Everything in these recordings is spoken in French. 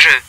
jeu.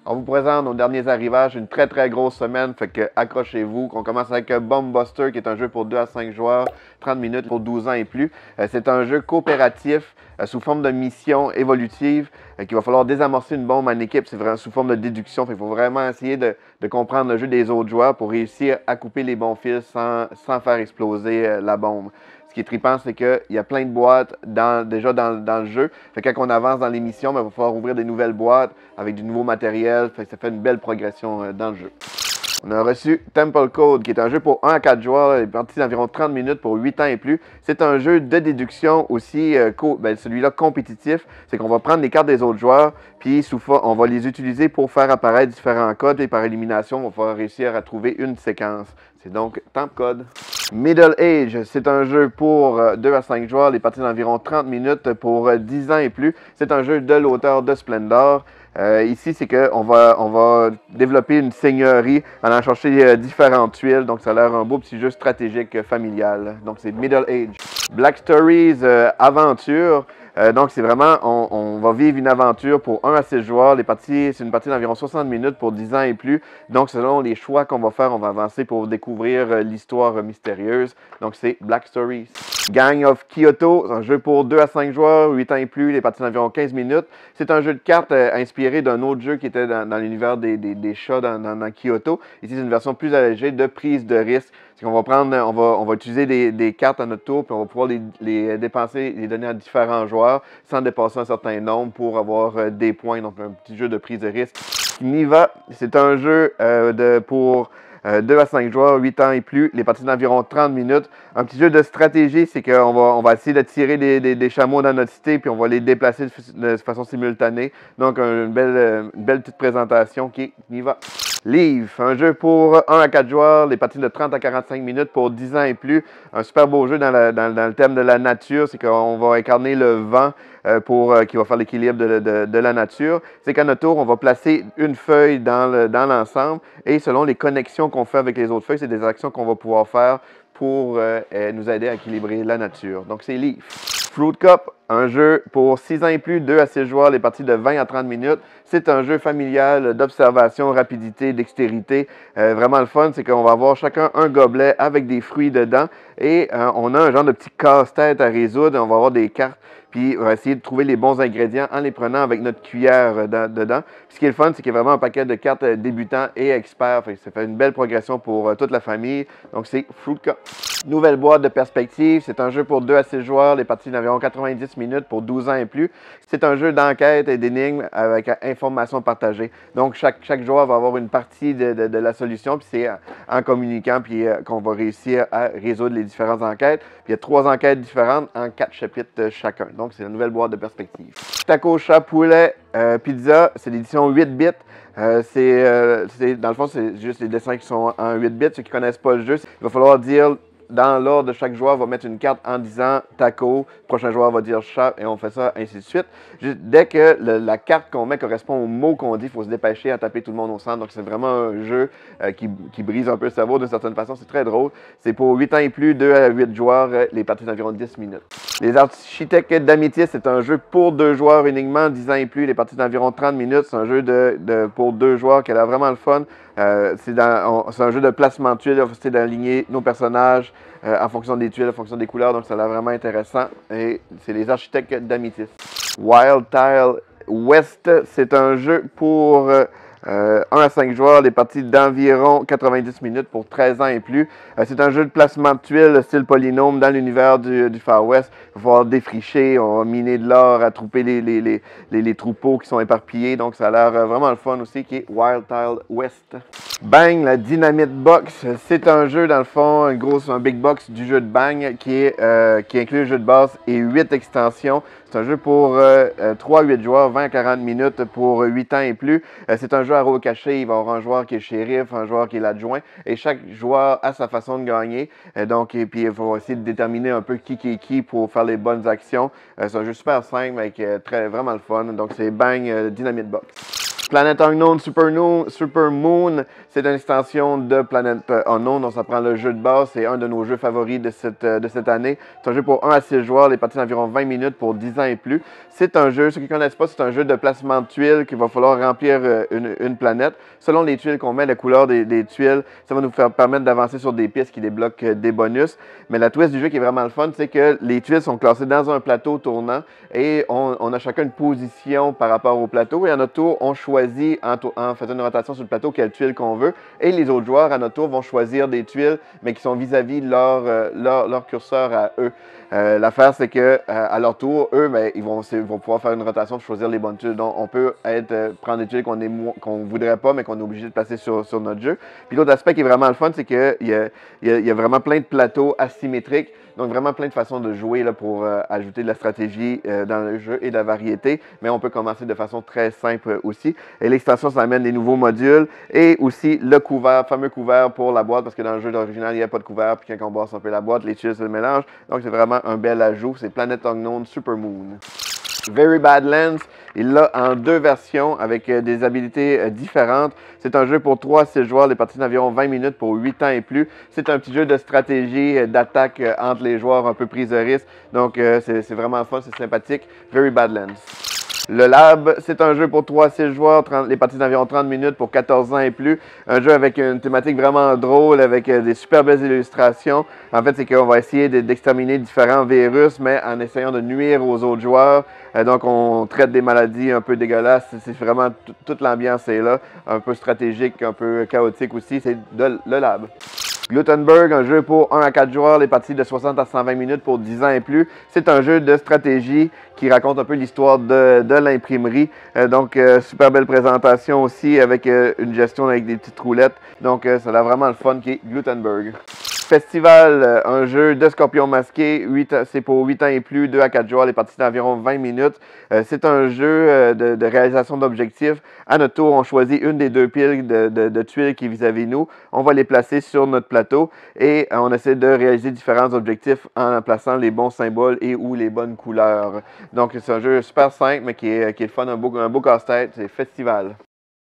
On vous présente nos derniers arrivages, une très grosse semaine, fait que accrochez-vous. On commence avec Bomb Buster, qui est un jeu pour 2 à 5 joueurs, 30 minutes pour 12 ans et plus. C'est un jeu coopératif sous forme de mission évolutive qu'il va falloir désamorcer une bombe en équipe. C'est vraiment sous forme de déduction, il faut vraiment essayer de comprendre le jeu des autres joueurs pour réussir à couper les bons fils sans faire exploser la bombe. Ce qui est trippant, c'est qu'il y a plein de boîtes déjà dans le jeu. Fait que quand on avance dans les missions, il va falloir ouvrir des nouvelles boîtes avec du nouveau matériel. Fait que ça fait une belle progression dans le jeu. On a reçu Temple Code, qui est un jeu pour 1 à 4 joueurs, une partie d'environ 30 minutes pour 8 ans et plus. C'est un jeu de déduction aussi, celui-là compétitif. C'est qu'on va prendre les cartes des autres joueurs, puis on va les utiliser pour faire apparaître différents codes, et par élimination, on va pouvoir réussir à trouver une séquence. C'est donc Temple Code. Middle Age, c'est un jeu pour 2 à 5 joueurs, les parties d'environ 30 minutes pour 10 ans et plus. C'est un jeu de l'auteur de Splendor. Ici, c'est qu'on va développer une seigneurie en allant chercher différentes tuiles. Donc, ça a l'air un beau petit jeu stratégique familial. Donc, c'est Middle Age. Black Stories Aventure. Donc, c'est vraiment, on va vivre une aventure pour 1 à 6 joueurs. C'est une partie d'environ 60 minutes pour 10 ans et plus. Donc, selon les choix qu'on va faire, on va avancer pour découvrir l'histoire mystérieuse. Donc, c'est Black Stories. Gang of Kyoto, c'est un jeu pour 2 à 5 joueurs, 8 ans et plus, les parties d'environ 15 minutes. C'est un jeu de cartes inspiré d'un autre jeu qui était dans l'univers des chats dans Kyoto. Ici, c'est une version plus allégée de prise de risque. C'est qu'on va prendre, on va utiliser des cartes à notre tour, puis on va pouvoir les dépenser, les donner à différents joueurs sans dépasser un certain nombre pour avoir des points. Donc, un petit jeu de prise de risque. Niva, c'est un jeu pour 2 à 5 joueurs, 8 ans et plus, les parties d'environ 30 minutes. Un petit jeu de stratégie, c'est qu'on va essayer de tirer des chameaux dans notre cité, puis on va les déplacer de façon simultanée. Donc, une belle petite présentation qui est Niva. Leaf, un jeu pour 1 à 4 joueurs, les parties de 30 à 45 minutes pour 10 ans et plus. Un super beau jeu dans le thème de la nature, c'est qu'on va incarner le vent qui va faire l'équilibre de la nature. C'est qu'à notre tour, on va placer une feuille dans l'ensemble et selon les connexions qu'on fait avec les autres feuilles, c'est des actions qu'on va pouvoir faire pour nous aider à équilibrer la nature. Donc, c'est Leaf. Fruit Cup, un jeu pour 6 ans et plus, 2 à 6 joueurs, les parties de 20 à 30 minutes. C'est un jeu familial d'observation, rapidité, dextérité. Vraiment le fun, c'est qu'on va avoir chacun un gobelet avec des fruits dedans et on a un genre de petit casse-tête à résoudre. On va avoir des cartes, puis on va essayer de trouver les bons ingrédients en les prenant avec notre cuillère dedans. Puis ce qui est le fun, c'est qu'il y a vraiment un paquet de cartes débutants et experts. Ça fait une belle progression pour toute la famille. Donc, c'est Fruit Cup. Nouvelle boîte de perspective, c'est un jeu pour 2 à 6 joueurs, les parties d'environ 90 minutes pour 12 ans et plus. C'est un jeu d'enquête et d'énigmes avec information partagée. Donc, chaque joueur va avoir une partie de la solution, puis c'est en communiquant puis qu'on va réussir à résoudre les différentes enquêtes. Puis il y a 3 enquêtes différentes en 4 chapitres chacun. Donc, c'est la nouvelle boîte de perspective. Taco, chat, poulet, pizza, c'est l'édition 8 bits. Dans le fond, c'est juste les dessins qui sont en 8 bits. Ceux qui ne connaissent pas le jeu, il va falloir dire dans l'ordre de chaque joueur, va mettre une carte en disant taco, le prochain joueur va dire chat, et on fait ça, ainsi de suite. Dès que la carte qu'on met correspond au mot qu'on dit, il faut se dépêcher à taper tout le monde au centre. Donc, c'est vraiment un jeu qui brise un peu le cerveau d'une certaine façon. C'est très drôle. C'est pour 8 ans et plus, 2 à 8 joueurs, les parties d'environ 10 minutes. Les architectes d'Améthyste, c'est un jeu pour 2 joueurs uniquement, 10 ans et plus, les parties d'environ 30 minutes. C'est un jeu pour 2 joueurs qui a vraiment le fun. C'est un jeu de placement de tuiles. On va essayer d'aligner nos personnages en fonction des tuiles, en fonction des couleurs. Donc, ça a l'air vraiment intéressant. Et c'est les architectes d'Améthyste. Wild Tile West, c'est un jeu pour 1 à 5 joueurs, les parties d'environ 90 minutes pour 13 ans et plus. C'est un jeu de placement de tuiles style polynôme dans l'univers du Far West. Il va falloir défricher, on va miner de l'or, attraper les troupeaux qui sont éparpillés. Donc, ça a l'air vraiment le fun aussi, qui est Wild Tile West. Bang, la Dynamite Box, c'est un jeu dans le fond, un big box du jeu de Bang qui inclut le jeu de base et 8 extensions. C'est un jeu pour 3 à 8 joueurs, 20 à 40 minutes pour 8 ans et plus. C'est un jeu à rôle caché. Il va y avoir un joueur qui est shérif, un joueur qui est l'adjoint. Et chaque joueur a sa façon de gagner. Et puis, il faut essayer de déterminer un peu qui est qui pour faire les bonnes actions. C'est un jeu super simple avec vraiment le fun. Donc, c'est Bang Dynamite Box. Planet Unknown Super Moon, c'est une extension de Planet Unknown, donc ça prend le jeu de base, c'est un de nos jeux favoris de cette année. C'est un jeu pour 1 à 6 joueurs, les parties d'environ 20 minutes pour 10 ans et plus. C'est un jeu, ceux qui ne connaissent pas, c'est un jeu de placement de tuiles qu'il va falloir remplir une planète. Selon les tuiles qu'on met, la couleur des tuiles, ça va nous permettre d'avancer sur des pistes qui débloquent des bonus. Mais la twist du jeu qui est vraiment le fun, c'est que les tuiles sont classées dans un plateau tournant et on a chacun une position par rapport au plateau et à notre tour, on choisit en faisant une rotation sur le plateau quelle tuile qu'on veut et les autres joueurs à notre tour vont choisir des tuiles mais qui sont vis-à-vis leur curseur à eux. L'affaire, c'est que à leur tour, eux, ben, ils vont pouvoir faire une rotation pour choisir les bonnes tuiles. Donc, on peut prendre des tuiles qu'on ne voudrait pas, mais qu'on est obligé de placer sur notre jeu. Puis l'autre aspect qui est vraiment le fun, c'est qu'il y a vraiment plein de plateaux asymétriques. Donc, vraiment plein de façons de jouer là, pour ajouter de la stratégie dans le jeu et de la variété. Mais on peut commencer de façon très simple aussi. Et l'extension, ça amène des nouveaux modules et aussi le fameux couvert pour la boîte, parce que dans le jeu original, il n'y a pas de couvert. Puis quand on bosse un peu la boîte, les tuiles se mélangent. Donc, c'est vraiment un bel ajout. C'est Planet Unknown Super Moon. Very Badlands, il l'a en 2 versions avec des habilités différentes. C'est un jeu pour 3 à 6 joueurs, les parties d'environ 20 minutes pour 8 ans et plus. C'est un petit jeu de stratégie, d'attaque entre les joueurs, un peu prise de risque. Donc c'est vraiment fun, c'est sympathique. Very Badlands. Le Lab, c'est un jeu pour 3 à 6 joueurs, les parties d'environ 30 minutes pour 14 ans et plus. Un jeu avec une thématique vraiment drôle, avec des super belles illustrations. En fait, c'est qu'on va essayer d'exterminer différents virus, mais en essayant de nuire aux autres joueurs. Donc, on traite des maladies un peu dégueulasses. C'est vraiment toute l'ambiance est là. Un peu stratégique, un peu chaotique aussi. C'est le Lab. Glutenberg, un jeu pour 1 à 4 joueurs, les parties de 60 à 120 minutes pour 10 ans et plus. C'est un jeu de stratégie qui raconte un peu l'histoire de l'imprimerie. Donc, super belle présentation aussi avec une gestion avec des petites roulettes. Donc, ça a vraiment le fun qui est Glutenberg. Festival, un jeu de Scorpion masqué, c'est pour 8 ans et plus, 2 à 4 joueurs, les parties d'environ 20 minutes. C'est un jeu de réalisation d'objectifs. À notre tour, on choisit une des 2 piles de tuiles qui est vis-à-vis nous. On va les placer sur notre plateau et on essaie de réaliser différents objectifs en plaçant les bons symboles et ou les bonnes couleurs. Donc, c'est un jeu super simple, mais qui est le fun, un beau casse-tête, c'est Festival.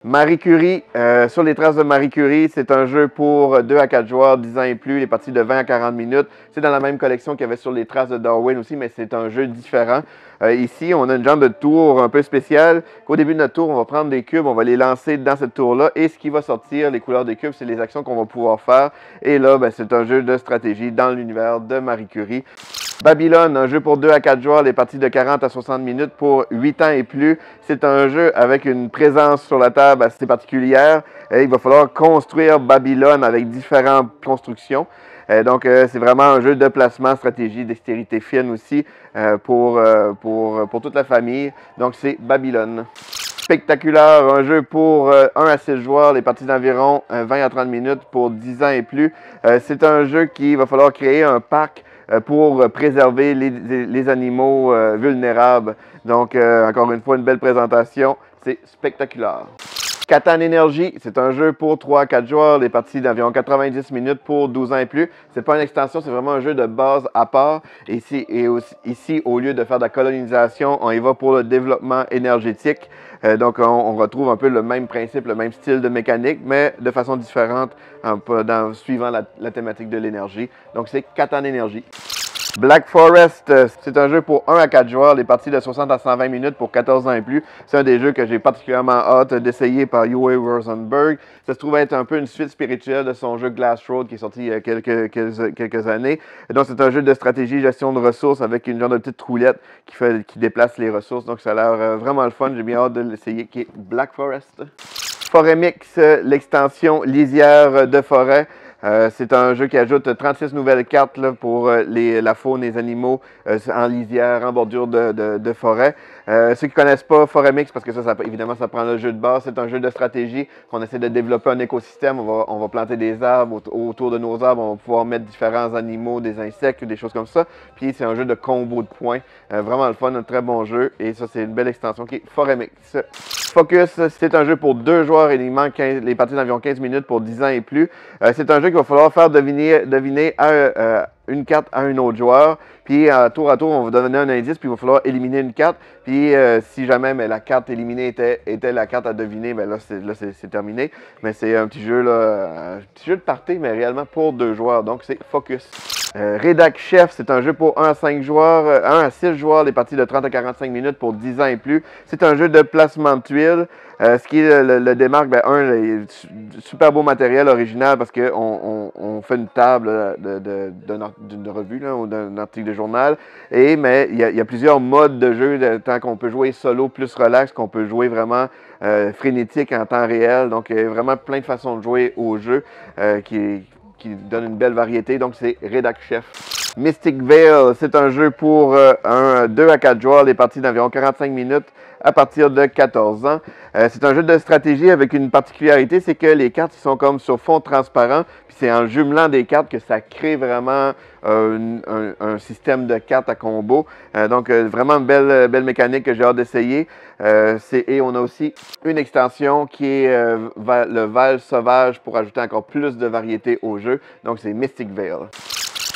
Marie Curie, sur les traces de Marie Curie, c'est un jeu pour 2 à 4 joueurs, 10 ans et plus, les parties de 20 à 40 minutes. C'est dans la même collection qu'il y avait sur les traces de Darwin aussi, mais c'est un jeu différent. Ici, on a une genre de tour un peu spécial. Qu'au début de notre tour, on va prendre des cubes, on va les lancer dans cette tour-là. Et ce qui va sortir, les couleurs des cubes, c'est les actions qu'on va pouvoir faire. Et là, ben, c'est un jeu de stratégie dans l'univers de Marie Curie. Babylone, un jeu pour 2 à 4 joueurs, les parties de 40 à 60 minutes pour 8 ans et plus. C'est un jeu avec une présence sur la table assez particulière. Il va falloir construire Babylone avec différentes constructions. Donc, c'est vraiment un jeu de placement, stratégie, dextérité fine aussi pour toute la famille. Donc, c'est Babylone. Spectaculaire, un jeu pour 1 à 6 joueurs, les parties d'environ 20 à 30 minutes pour 10 ans et plus. C'est un jeu qui va falloir créer un parc pour préserver les animaux vulnérables. Donc, encore une fois, une belle présentation. C'est spectaculaire. Catan Energy, c'est un jeu pour 3 à 4 joueurs, les parties d'environ 90 minutes pour 12 ans et plus. C'est pas une extension, c'est vraiment un jeu de base à part. Ici, au lieu de faire de la colonisation, on y va pour le développement énergétique. Donc, on retrouve un peu le même principe, le même style de mécanique, mais de façon différente, suivant la thématique de l'énergie. Donc, c'est Catan Energy. Black Forest, c'est un jeu pour 1 à 4 joueurs, les parties de 60 à 120 minutes pour 14 ans et plus. C'est un des jeux que j'ai particulièrement hâte d'essayer par Uwe Rosenberg. Ça se trouve être un peu une suite spirituelle de son jeu Glass Road qui est sorti il y a quelques années. Et donc, c'est un jeu de stratégie, gestion de ressources avec une genre de petite roulette qui déplace les ressources. Donc, ça a l'air vraiment le fun. J'ai bien hâte de l'essayer, qui est Black Forest. Forêt Mix, l'extension lisière de forêt. C'est un jeu qui ajoute 36 nouvelles cartes là, pour la faune et les animaux en lisière, en bordure de forêt. Ceux qui ne connaissent pas Forêt Mix, parce que évidemment, ça prend le jeu de base, c'est un jeu de stratégie qu'on essaie de développer un écosystème. On va planter des arbres. Autour de nos arbres, on va pouvoir mettre différents animaux, des insectes, des choses comme ça. Puis, c'est un jeu de combo de points. Vraiment le fun, un très bon jeu. Et ça, c'est une belle extension qui est Forêt Mix. Focus, c'est un jeu pour 2 joueurs uniquement, les parties d'environ 15 minutes pour 10 ans et plus. C'est un jeu qu'il va falloir faire deviner une carte à un autre joueur. Puis tour à tour, on va donner un indice, puis il va falloir éliminer une carte. Puis si jamais la carte éliminée était la carte à deviner, ben là c'est terminé. Mais c'est un petit jeu là, un petit jeu de party, mais réellement pour 2 joueurs. Donc c'est Focus. Redac Chef, c'est un jeu pour 1 à 5 joueurs, 1 à 6 joueurs, des parties de 30 à 45 minutes pour 10 ans et plus. C'est un jeu de placement de tuiles. Ce qui le démarque, super beau matériel original parce qu'on fait une table d'une revue là, ou d'un article de journal. Mais il y a plusieurs modes de jeu, tant qu'on peut jouer solo plus relax, qu'on peut jouer vraiment frénétique en temps réel. Donc, il y a vraiment plein de façons de jouer au jeu qui donne une belle variété. Donc, c'est Redac Chef. Mystic Vale, c'est un jeu pour 2 à 4 joueurs, les parties d'environ 45 minutes à partir de 14 ans. C'est un jeu de stratégie avec une particularité, c'est que les cartes sont comme sur fond transparent, puis c'est en jumelant des cartes que ça crée vraiment un système de cartes à combo. Donc vraiment une belle mécanique que j'ai hâte d'essayer. Et on a aussi une extension qui est le Val Sauvage pour ajouter encore plus de variété au jeu. Donc c'est Mystic Vale.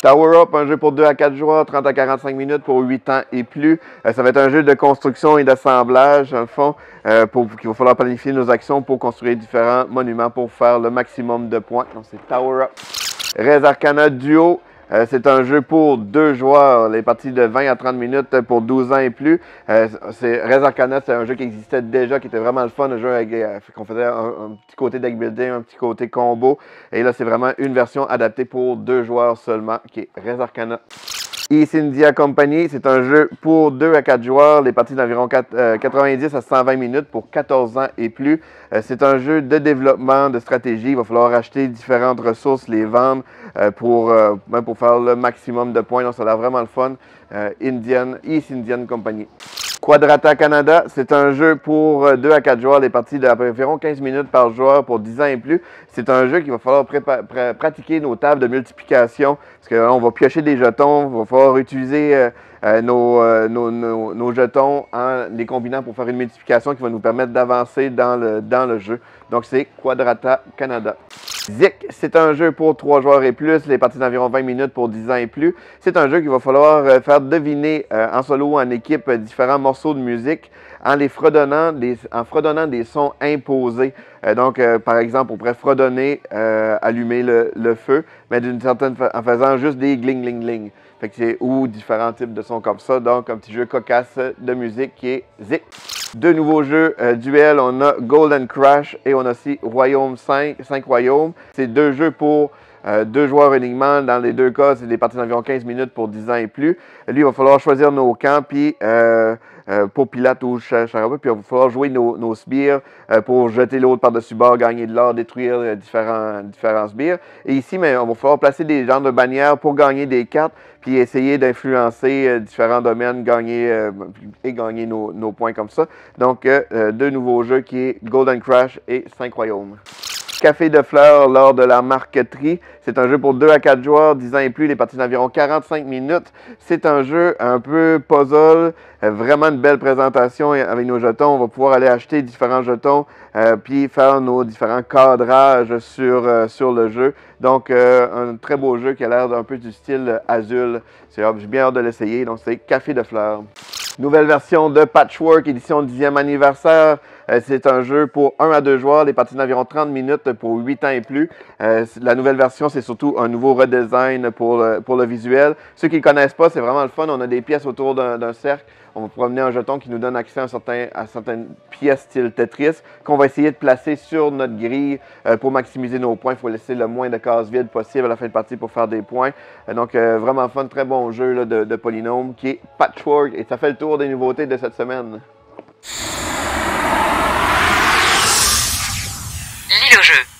Tower Up, un jeu pour 2 à 4 joueurs, 30 à 45 minutes pour 8 ans et plus. Ça va être un jeu de construction et d'assemblage, dans le fond, qu'il va falloir planifier nos actions pour construire différents monuments pour faire le maximum de points. Donc, c'est Tower Up. Res Arcana Duo, c'est un jeu pour 2 joueurs, les parties de 20 à 30 minutes pour 12 ans et plus. Res Arcana, c'est un jeu qui existait déjà, qui était vraiment le fun, un jeu qu'on faisait un petit côté deck building, un petit côté combo. Et là, c'est vraiment une version adaptée pour 2 joueurs seulement, qui est Res Arcana. East India Company, c'est un jeu pour 2 à 4 joueurs, les parties d'environ 90 à 120 minutes pour 14 ans et plus. C'est un jeu de développement, de stratégie. Il va falloir acheter différentes ressources, les vendre pour faire le maximum de points. Donc, ça a l'air vraiment le fun. East Indian Company. Quadrata Canada, c'est un jeu pour 2 à 4 joueurs, les parties d'environ 15 minutes par joueur pour 10 ans et plus. C'est un jeu qu'il va falloir pratiquer nos tables de multiplication, parce que là, on va piocher des jetons, il va falloir utiliser nos jetons en les combinant pour faire une multiplication qui va nous permettre d'avancer dans le jeu. Donc c'est Quadrata Canada. Zik, c'est un jeu pour 3 joueurs et plus, les parties d'environ 20 minutes pour 10 ans et plus. C'est un jeu qu'il va falloir faire deviner en solo ou en équipe différents morceaux de musique en fredonnant des sons imposés. Par exemple, on pourrait fredonner, allumer le feu, mais en faisant juste des gling-gling-gling. Ou différents types de sons comme ça. Donc, un petit jeu cocasse de musique qui est Zik. 2 nouveaux jeux duels. On a Golden Crash et on a aussi Royaume 5 Royaumes. C'est 2 jeux pour 2 joueurs uniquement. Dans les 2 cas, c'est des parties d'environ 15 minutes pour 10 ans et plus. Lui, il va falloir choisir nos camps, puis pour Pilate ou Charabot, puis il va falloir jouer nos sbires pour jeter l'autre par-dessus bord, gagner de l'or, détruire différents sbires. Et ici, on va falloir placer des genres de bannières pour gagner des cartes, puis essayer d'influencer différents domaines, gagner nos points comme ça. Donc, 2 nouveaux jeux qui est Golden Crash et 5 Royaumes. Café de fleurs lors de la marqueterie. C'est un jeu pour 2 à 4 joueurs, 10 ans et plus, les parties d'environ 45 minutes. C'est un jeu un peu puzzle, vraiment une belle présentation avec nos jetons. On va pouvoir aller acheter différents jetons, puis faire nos différents cadrages sur le jeu. Donc, un très beau jeu qui a l'air d'un peu du style Azul. J'ai bien hâte de l'essayer. Donc, c'est Café de fleurs. Nouvelle version de Patchwork, édition 10e anniversaire. C'est un jeu pour 1 à 2 joueurs, les parties d'environ 30 minutes pour 8 ans et plus. La nouvelle version, c'est surtout un nouveau redesign pour le visuel. Ceux qui ne connaissent pas, c'est vraiment le fun. On a des pièces autour d'un cercle. On va promener un jeton qui nous donne accès à certaines pièces style Tetris qu'on va essayer de placer sur notre grille pour maximiser nos points. Il faut laisser le moins de cases vides possible à la fin de partie pour faire des points. Donc, vraiment fun, très bon jeu là, de polynôme qui est Patchwork. Et ça fait le tour des nouveautés de cette semaine. Lis le jeu.